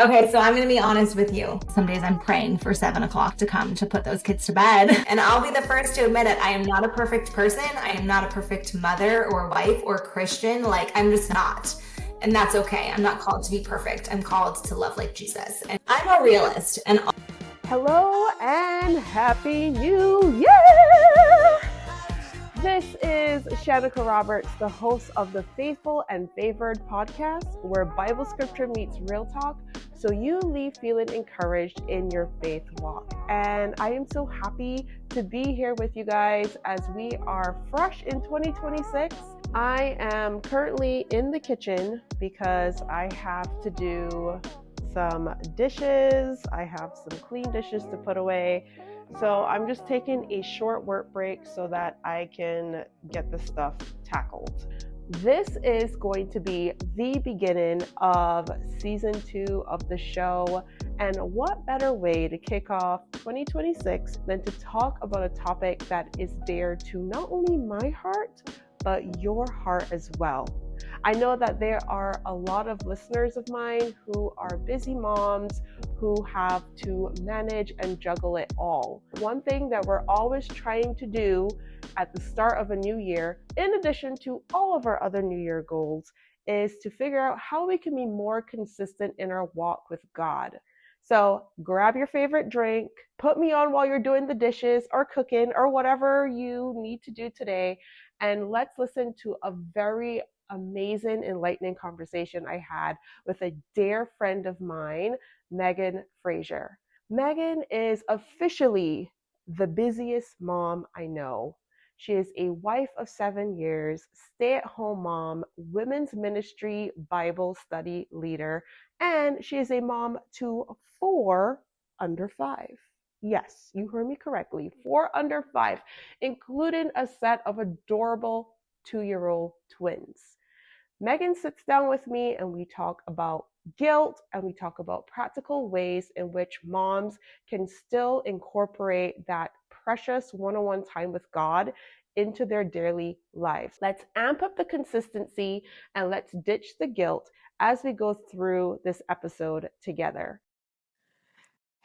Okay, so I'm gonna be honest with you. Some days I'm praying for 7 o'clock to come to put those kids to bed. And I'll be the first to admit it. I am not a perfect person. I am not a perfect mother or wife or Christian. Like, I'm just not. And that's okay. I'm not called to be perfect. I'm called to love like Jesus. And I'm a realist. And hello and happy new year! This is Shanika Roberts, the host of the Faithful and Favored podcast, where Bible scripture meets real talk, so you leave feeling encouraged in your faith walk. And I am so happy to be here with you guys as we are fresh in 2026. I am currently in the kitchen because I have to do some dishes. I have some clean dishes to put away. So I'm just taking a short work break so that I can get the stuff tackled. This is going to be the beginning of season 2 of the show. And what better way to kick off 2026 than to talk about a topic that is dear to not only my heart, but your heart as well. I know that there are a lot of listeners of mine who are busy moms who have to manage and juggle it all. One thing that we're always trying to do at the start of a new year, in addition to all of our other New Year goals, is to figure out how we can be more consistent in our walk with God. So grab your favorite drink, put me on while you're doing the dishes or cooking or whatever you need to do today, and let's listen to a very amazing, enlightening conversation I had with a dear friend of mine, Megan Frazier. Megan is officially the busiest mom I know. She is a wife of 7 years, stay-at-home mom, women's ministry Bible study leader, and she is a mom to 4 under 5. Yes, you heard me correctly, 4 under 5, including a set of adorable 2-year-old twins. Megan sits down with me and we talk about guilt and we talk about practical ways in which moms can still incorporate that precious one-on-one time with God into their daily lives. Let's amp up the consistency and let's ditch the guilt as we go through this episode together.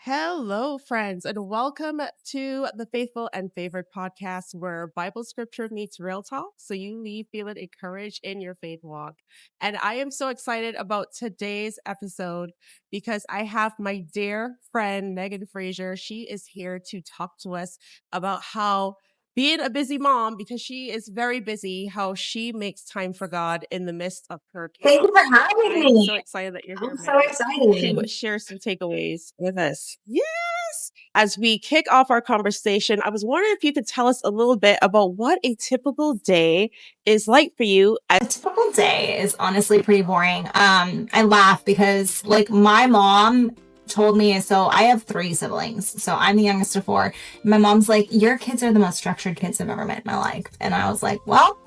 Hello, friends, and welcome to the Faithful and Favored podcast, where Bible scripture meets real talk, so you leave feeling encouraged in your faith walk. And I am so excited about today's episode because I have my dear friend, Megan Frazier. She is here to talk to us about how being a busy mom, because she is very busy, how she makes time for God in the midst of her kids. thank you for having I'm me. so excited that you're here, I'm so Megan, excited. to share some takeaways with us. Yes. As we kick off our conversation, I was wondering if you could tell us a little bit about what a typical day is like for you. A typical day is honestly pretty boring. I laugh because like my mom told me, so I have 3 siblings, so I'm the youngest of 4. My mom's like, your kids are the most structured kids I've ever met in my life. And I was like, well,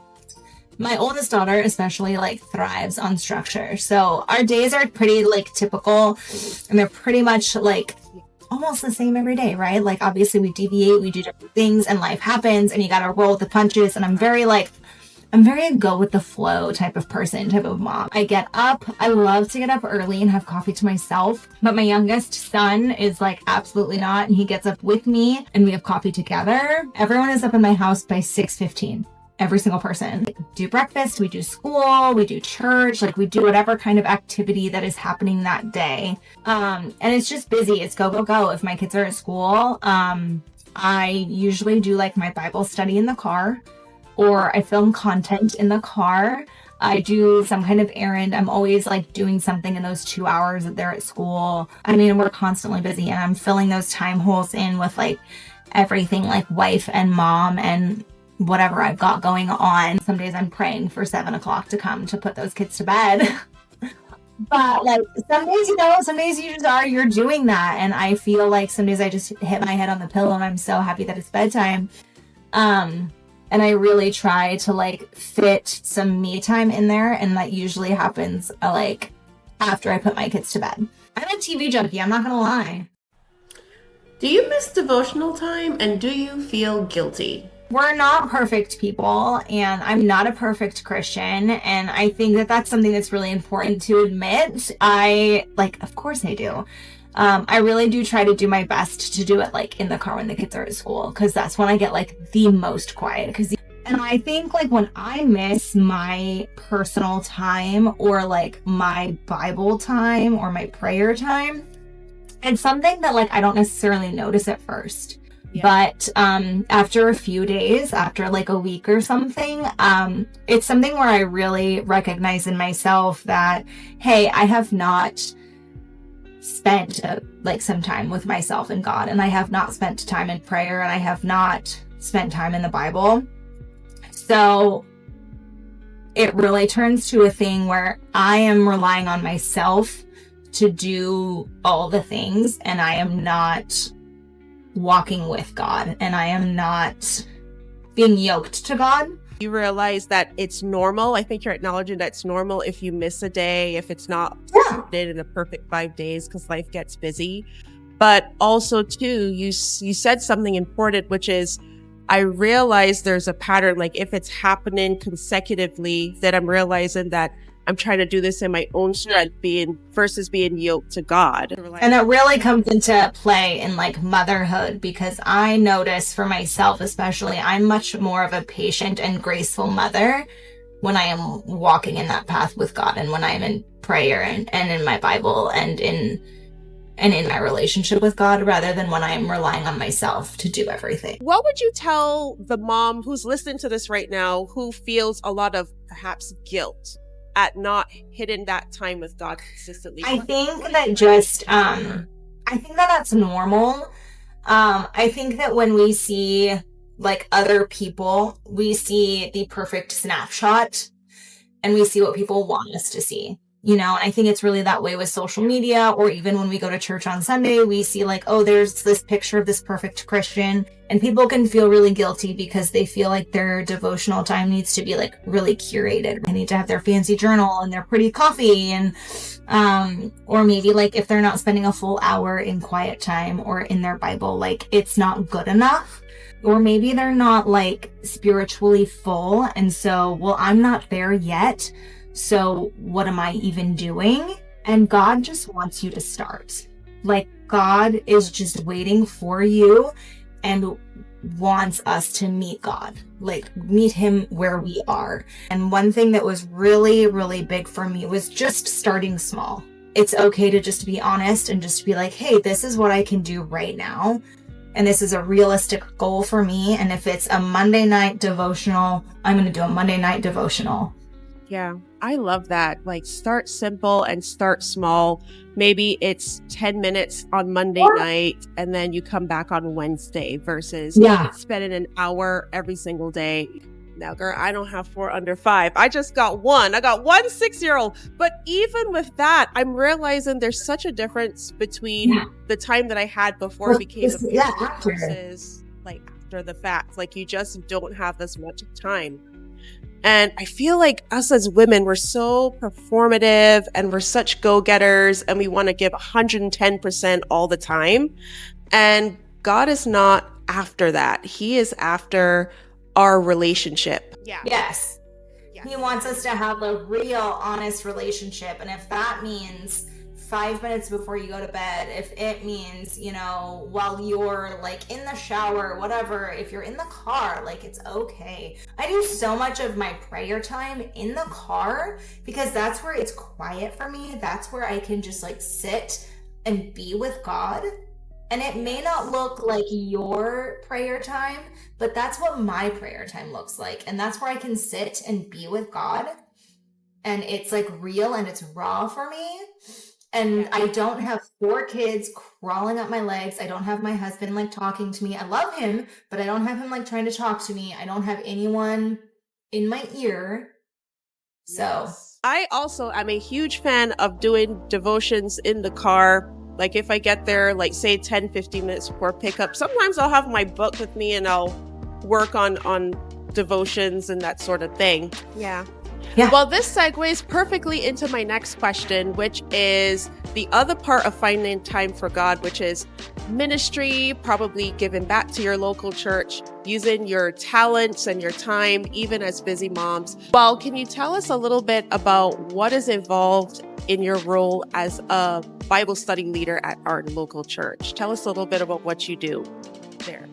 my oldest daughter especially like thrives on structure. So our days are pretty like typical, and they're pretty much like almost the same every day, right? Like obviously we deviate, we do different things, and life happens, and you gotta roll with the punches. And I'm very a go with the flow type of person, type of mom. I get up, I love to get up early and have coffee to myself, but my youngest son is like absolutely not, and he gets up with me and we have coffee together. Everyone is up in my house by 6:15. Every single person. We do breakfast, we do school, we do church, like we do whatever kind of activity that is happening that day. And it's just busy. It's go, go, go. If my kids are at school, I usually do like my Bible study in the car, or I film content in the car. I do some kind of errand. I'm always like doing something in those 2 hours that they're at school. I mean, we're constantly busy, and I'm filling those time holes in with like everything like wife and mom and whatever I've got going on. Some days I'm praying for 7 o'clock to come to put those kids to bed. But like some days, some days you're doing that. And I feel like some days I just hit my head on the pillow and I'm so happy that it's bedtime. And I really try to like fit some me time in there. And that usually happens like after I put my kids to bed. I'm a TV junkie, I'm not gonna lie. Do you miss devotional time, and do you feel guilty? we're not perfect people, and I'm not a perfect Christian, and I think that that's something that's really important to admit. Of course I do. I really do try to do my best to do it like in the car when the kids are at school, because that's when I get like the most quiet. And I think like when I miss my personal time or like my Bible time or my prayer time, it's something that like I don't necessarily notice at first. Yeah. But after a few days, after like a week or something, it's something where I really recognize in myself that, hey, I have not spent like some time with myself and God, and I have not spent time in prayer, and I have not spent time in the Bible. So it really turns to a thing where I am relying on myself to do all the things, and I am not walking with God, and I am not being yoked to God. You realize that it's normal. I think you're acknowledging that it's normal if you miss a day, if it's not did in a perfect 5 days, because life gets busy. But also too, you said something important, which is, I realize there's a pattern. Like if it's happening consecutively, that I'm realizing that I'm trying to do this in my own strength, versus being yoked to God. And it really comes into play in like motherhood, because I notice for myself, especially, I'm much more of a patient and graceful mother when I am walking in that path with God, and when I'm in prayer and in my Bible and in my relationship with God, rather than when I'm relying on myself to do everything. What would you tell the mom who's listening to this right now, who feels a lot of perhaps guilt at not hitting that time with God consistently? I think that just, I think that that's normal. I think that when we see like other people, we see the perfect snapshot, and we see what people want us to see. And I think it's really that way with social media, or even when we go to church on Sunday, we see like, oh, there's this picture of this perfect Christian, and people can feel really guilty because they feel like their devotional time needs to be like really curated. They need to have their fancy journal and their pretty coffee, and or maybe like if they're not spending a full hour in quiet time or in their Bible, like it's not good enough. Or maybe they're not like spiritually full, and so, well, I'm not there yet, so what am I even doing? And God just wants you to start. Like God is just waiting for you and wants us to meet God, like meet him where we are. And one thing that was really, really big for me was just starting small. It's okay to just be honest and just be like, hey, this is what I can do right now. And this is a realistic goal for me. And if it's a Monday night devotional, I'm going to do a Monday night devotional. Yeah, I love that. Like start simple and start small. Maybe it's 10 minutes on Monday night, and then you come back on Wednesday, versus spending an hour every single day. Now, girl, I don't have 4 under 5. I just got one. I got one 6-year-old. But even with that, I'm realizing there's such a difference between the time that I had before I became a parent versus like after the fact. Like you just don't have this much time. And I feel like us as women, we're so performative and we're such go-getters, and we want to give 110% all the time. And God is not after that. He is after our relationship. Yes. He wants us to have a real, honest relationship. And if that means 5 minutes before you go to bed, if it means, while you're like in the shower, whatever, if you're in the car, like it's okay. I do so much of my prayer time in the car because that's where it's quiet for me. That's where I can just like sit and be with God. And it may not look like your prayer time, but that's what my prayer time looks like. And that's where I can sit and be with God. And it's like real and it's raw for me. And I don't have 4 kids crawling up my legs. I don't have my husband like talking to me. I love him, but I don't have him like trying to talk to me. I don't have anyone in my ear. So I also am a huge fan of doing devotions in the car. Like if I get there, like say 10, 15 minutes before pickup, sometimes I'll have my book with me and I'll work on devotions and that sort of thing. Yeah. Well, this segues perfectly into my next question, which is the other part of finding time for God, which is ministry, probably giving back to your local church, using your talents and your time, even as busy moms. Well, can you tell us a little bit about what is involved in your role as a Bible study leader at our local church? Tell us a little bit about what you do there.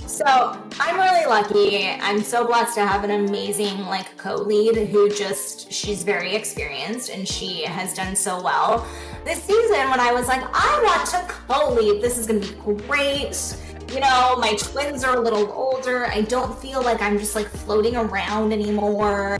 So I'm really lucky. I'm so blessed to have an amazing co-lead she's very experienced and she has done so well. This season when I was like, I want to co-lead, this is going to be great. My twins are a little older. I don't feel like I'm just floating around anymore.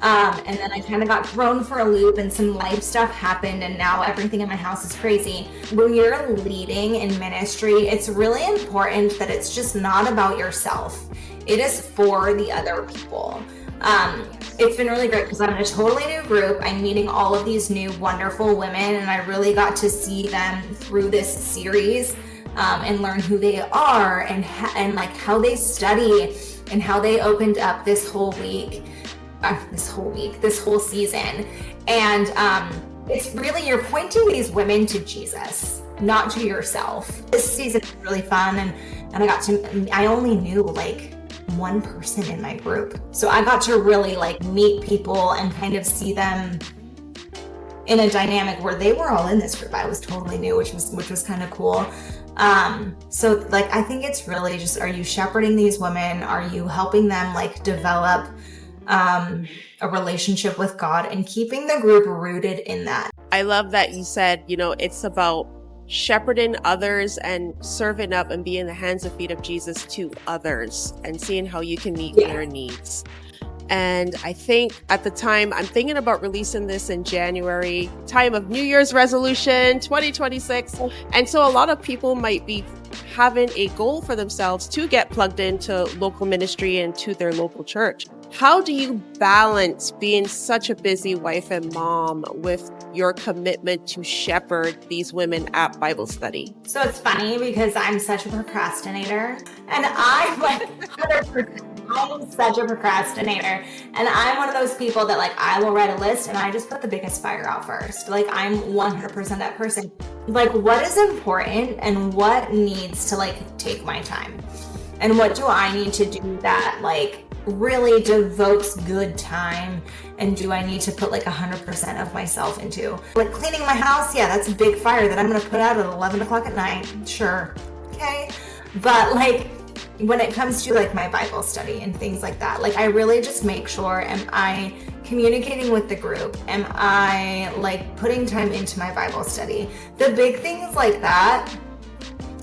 And then I kind of got thrown for a loop and some life stuff happened and now everything in my house is crazy. When you're leading in ministry, it's really important that it's just not about yourself. It is for the other people. It's been really great because I'm in a totally new group. I'm meeting all of these new wonderful women and I really got to see them through this series and learn who they are and how they study and how they opened up this whole season. And it's really, you're pointing these women to Jesus, not to yourself. This season was really fun and I only knew one person in my group. So I got to really meet people and kind of see them in a dynamic where they were all in this group. I was totally new, which was kind of cool. So I think it's really just, are you shepherding these women? Are you helping them develop a relationship with God and keeping the group rooted in that? I love that you said, it's about shepherding others and serving up and being the hands and feet of Jesus to others and seeing how you can meet their needs. And I think at the time, I'm thinking about releasing this in January, time of New Year's resolution 2026. And so a lot of people might be having a goal for themselves to get plugged into local ministry and to their local church. How do you balance being such a busy wife and mom with your commitment to shepherd these women at Bible study? So it's funny because I'm such a procrastinator and I'm 100%. I'm such a procrastinator and I'm one of those people that I will write a list and I just put the biggest fire out first. I'm 100% that person. What is important and what needs to take my time and what do I need to do that really devotes good time and do I need to put 100% of myself into? Cleaning my house, yeah, that's a big fire that I'm gonna put out at 11 o'clock at night, sure, okay. But when it comes to my Bible study and things like that, I really just make sure, am I communicating with the group? Am I putting time into my Bible study? The big things like that,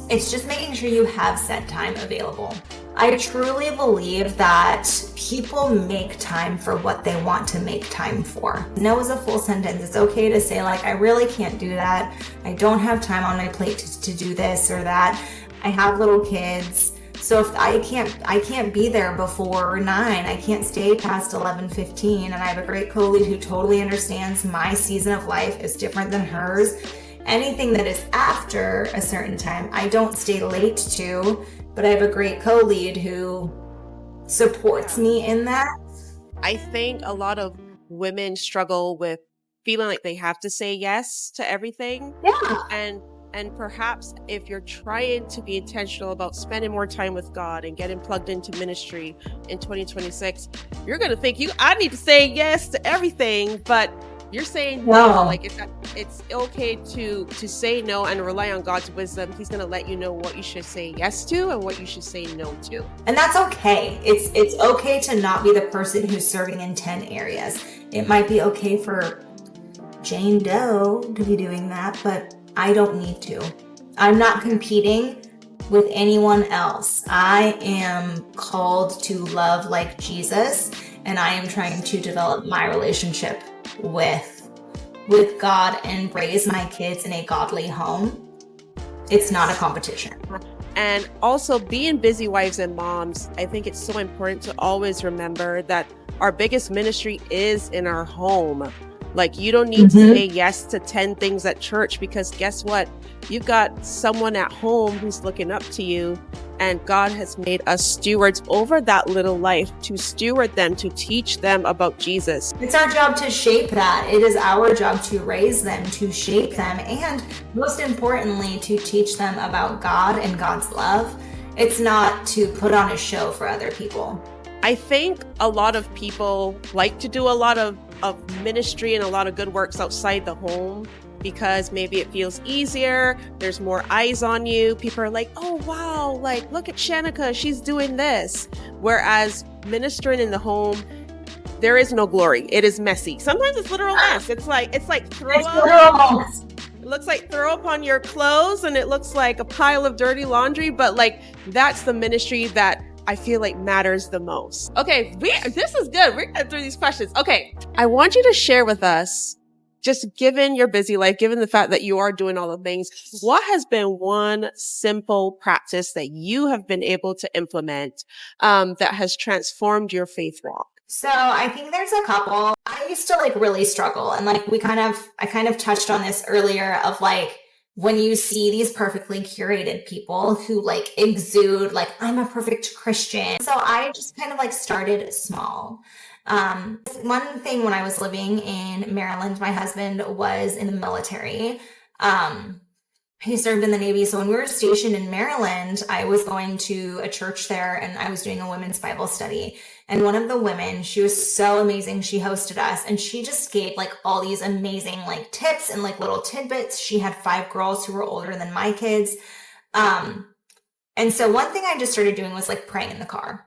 it's just making sure you have set time available. I truly believe that people make time for what they want to make time for. No is a full sentence. It's okay to say I really can't do that. I don't have time on my plate to do this or that. I have little kids. So if I can't be there before 9, I can't stay past 11:15, and I have a great co-lead who totally understands my season of life is different than hers. Anything that is after a certain time, I don't stay late to, but I have a great co-lead who supports me in that. I think a lot of women struggle with feeling like they have to say yes to everything. Yeah. And perhaps if you're trying to be intentional about spending more time with God and getting plugged into ministry in 2026, you're going to think I need to say yes to everything, but you're saying no. It's okay to say no and rely on God's wisdom. He's going to let you know what you should say yes to and what you should say no to. And that's okay. It's okay to not be the person who's serving in 10 areas. It might be okay for Jane Doe to be doing that, but I don't need to. I'm not competing with anyone else. I am called to love like Jesus, and I am trying to develop my relationship with God and raise my kids in a godly home. It's not a competition. And also being busy wives and moms, I think it's so important to always remember that our biggest ministry is in our home. You don't need to say yes to 10 things at church because guess what? You've got someone at home who's looking up to you And God has made us stewards over that little life, to steward them, to teach them about Jesus. It's our job to shape that. It is our job to raise them, to shape them, and most importantly, to teach them about God and God's love. It's not to put on a show for other people. I think a lot of people like to do a lot of ministry and a lot of good works outside the home, because maybe it feels easier. There's more eyes on you. People are like, oh, wow, like, look at Shanika, she's doing this. Whereas ministering in the home, there is no glory. It is messy. Sometimes it's literal mess. It's like throw up. It looks like throw up on your clothes, and it looks like a pile of dirty laundry. But like, that's the ministry that I feel like matters the most. Okay, this is good. We're going through these questions. Okay, I want you to share with us, just given your busy life, given the fact that you are doing all the things, what has been one simple practice that you have been able to implement that has transformed your faith walk? So I think there's a couple. I used to like really struggle, and like I kind of touched on this earlier, of like, when you see these perfectly curated people who like exude like, I'm a perfect Christian. So I just kind of like started small. One thing, when I was living in Maryland, my husband was in the military. He served in the Navy. So when we were stationed in Maryland, I was going to a church there, and I was doing a women's Bible study. And one of the women, she was so amazing. She hosted us, and she just gave like all these amazing like tips and like little tidbits. She had 5 girls who were older than my kids. And so one thing I just started doing was like praying in the car.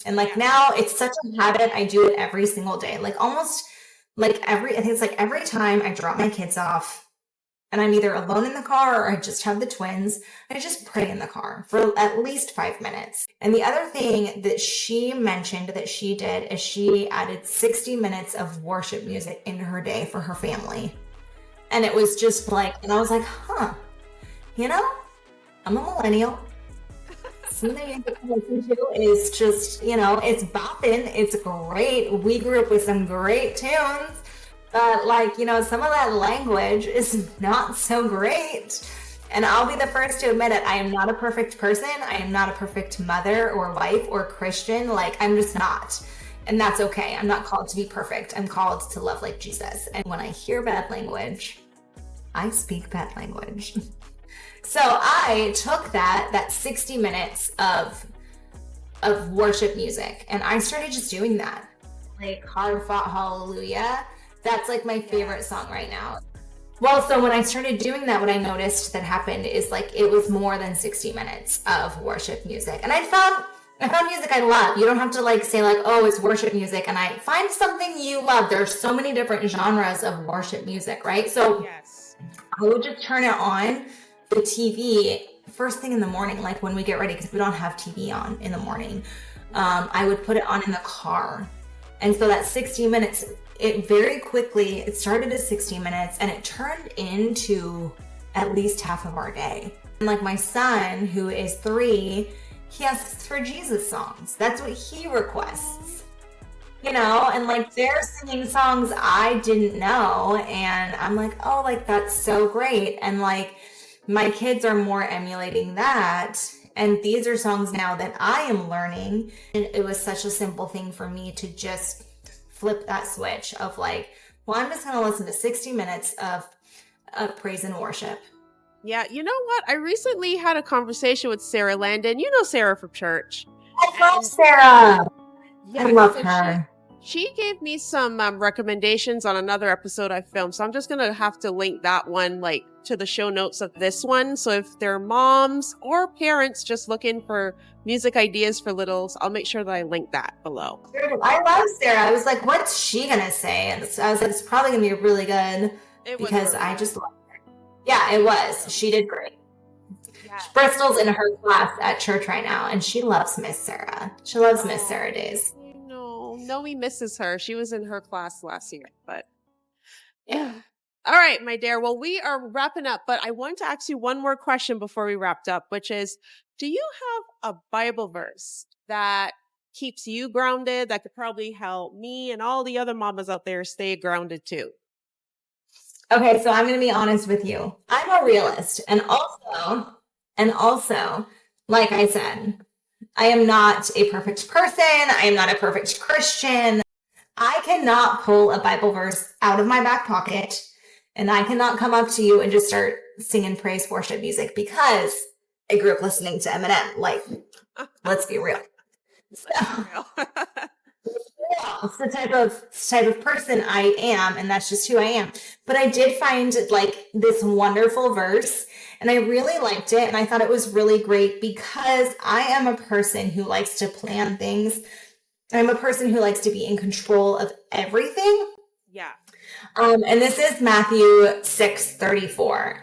And like now it's such a habit. I do it every single day. Like almost like I think it's like every time I drop my kids off, and I'm either alone in the car or I just have the twins, I just pray in the car for at least 5 minutes. And the other thing that she mentioned that she did is she added 60 minutes of worship music into her day for her family. And it was just like, and I was like, you know, I'm a millennial. Some of the music I listen to is just, you know, it's bopping. It's great. We grew up with some great tunes. But like, you know, some of that language is not so great. And I'll be the first to admit it. I am not a perfect person. I am not a perfect mother or wife or Christian. Like, I'm just not. And that's okay. I'm not called to be perfect. I'm called to love like Jesus. And when I hear bad language, I speak bad language. So I took that 60 minutes of worship music, and I started just doing that. Like Hard Fought Hallelujah. That's like my favorite song right now. Well, so when I started doing that, what I noticed that happened is like it was more than 60 minutes of worship music. And I found music I love. You don't have to like say like, oh, it's worship music. And I find something you love. There's so many different genres of worship music, right? So yes. I would just turn it on the TV first thing in the morning, like when we get ready, because we don't have TV on in the morning. I would put it on in the car. And so that 60 minutes, it very quickly, it started at 60 minutes and it turned into at least half of our day. And like my son, who is 3, he asks for Jesus songs. That's what he requests, you know, and like they're singing songs I didn't know. And I'm like, oh, like that's so great. And like my kids are more emulating that. And these are songs now that I am learning. And it was such a simple thing for me to just flip that switch of like, well, I'm just going to listen to 60 minutes of praise and worship. Yeah, you know what? I recently had a conversation with Sarah Landon. You know Sarah from church. I love Sarah. Yeah, I love her. She gave me some recommendations on another episode I filmed. So I'm just going to have to link that one like to the show notes of this one. So if they're moms or parents just looking for music ideas for littles, I'll make sure that I link that below. I love Sarah. I was like, what's she going to say? And I was like, it's probably going to be really good because I just love her. Yeah, it was. She did great. Yeah. Bristol's in her class at church right now, and she loves Miss Sarah. She loves Miss Sarah days. No, he misses her. She was in her class last year, but yeah. All right, my dear. Well, we are wrapping up, but I want to ask you one more question before we wrapped up, which is, do you have a Bible verse that keeps you grounded that could probably help me and all the other mamas out there stay grounded too? Okay, so I'm going to be honest with you. I'm a realist, and also, like I said, I am not a perfect person. I am not a perfect Christian. I cannot pull a Bible verse out of my back pocket, and I cannot come up to you and just start singing praise worship music because I grew up listening to Eminem. Like, let's be real. It's the type of person I am, and that's just who I am. But I did find like this wonderful verse, and I really liked it, and I thought it was really great because I am a person who likes to plan things. I'm a person who likes to be in control of everything. Yeah. And this is Matthew 6:34,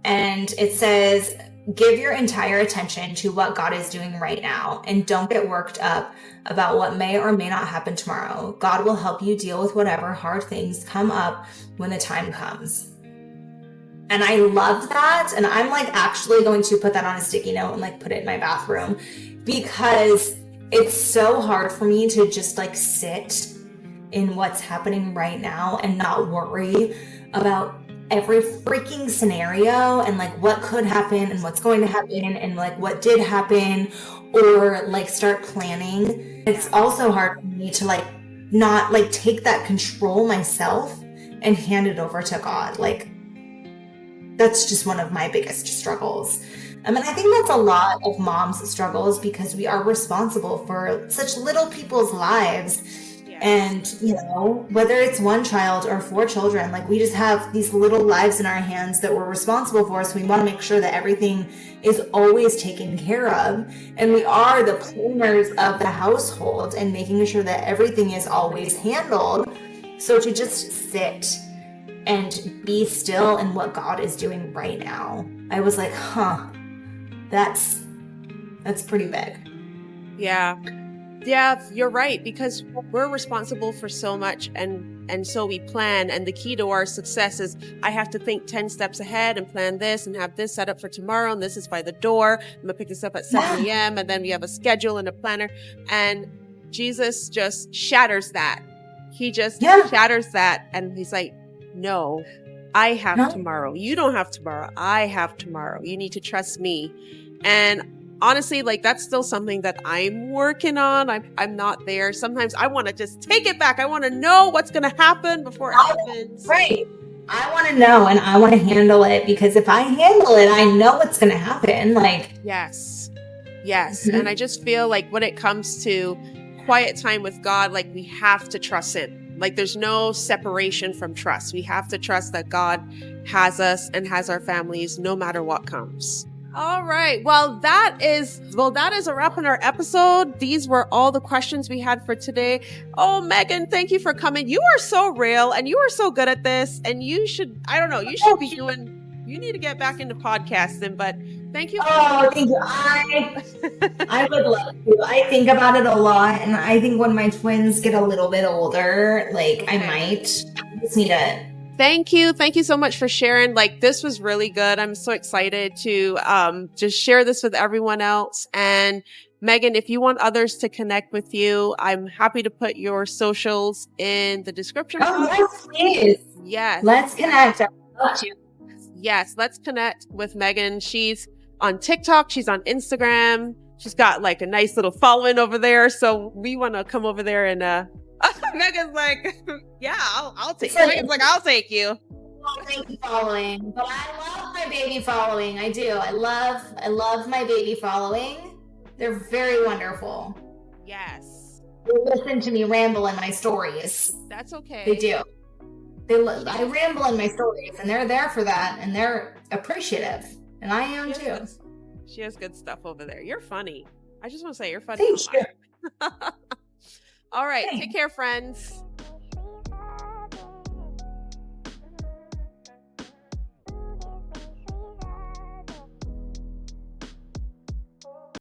and it says, "Give your entire attention to what God is doing right now, and don't get worked up about what may or may not happen tomorrow. God will help you deal with whatever hard things come up when the time comes." And I love that. And I'm like actually going to put that on a sticky note and like put it in my bathroom because it's so hard for me to just like sit in what's happening right now and not worry about every freaking scenario and like what could happen and what's going to happen and like what did happen, or like start planning. It's also hard for me to like not like take that control myself and hand it over to God. Like, that's just one of my biggest struggles. I mean, I think that's a lot of moms' struggles because we are responsible for such little people's lives. And, you know, whether it's one child or 4 children, like we just have these little lives in our hands that we're responsible for. So we want to make sure that everything is always taken care of. And we are the planners of the household and making sure that everything is always handled. So to just sit and be still in what God is doing right now, I was like, that's pretty big. Yeah, you're right, because we're responsible for so much, and so we plan, and the key to our success is I have to think 10 steps ahead and plan this and have this set up for tomorrow, and this is by the door. I'm gonna pick this up at 7 a.m. and then we have a schedule and a planner, and Jesus just shatters that. He just shatters that, and he's like, no, I have tomorrow. You don't have tomorrow. I have tomorrow. You need to trust me. And honestly, like that's still something that I'm working on. I'm not there. Sometimes I want to just take it back. I want to know what's going to happen before it happens. Right. I want to know and I want to handle it, because if I handle it, I know what's going to happen. Like, yes. And I just feel like when it comes to quiet time with God, like we have to trust Him. Like there's no separation from trust. We have to trust that God has us and has our families no matter what comes. All right. Well, that is a wrap on our episode. These were all the questions we had for today. Oh, Megan, thank you for coming. You are so real and you are so good at this. And you should you need to get back into podcasting, but thank you. Thank you. I would love to. I think about it a lot. And I think when my twins get a little bit older, like I just need to. Thank you. Thank you so much for sharing. Like, this was really good. I'm so excited to just share this with everyone else. And Megan, if you want others to connect with you, I'm happy to put your socials in the description. Oh, yes, please. Yes. Let's connect. I love you. Yes, let's connect with Megan. She's on TikTok. She's on Instagram. She's got like a nice little following over there. So we want to come over there and Megan's like, yeah, I'll take you. Megan's like, I'll take you. Baby following, but I love my baby following. I do. I love my baby following. They're very wonderful. Yes. They listen to me ramble in my stories. That's okay. They do. I ramble in my stories, and they're there for that, and they're appreciative, and I am too. She has good stuff over there. You're funny. I just want to say you're funny. Thank you. All right. Thanks. Take care, friends.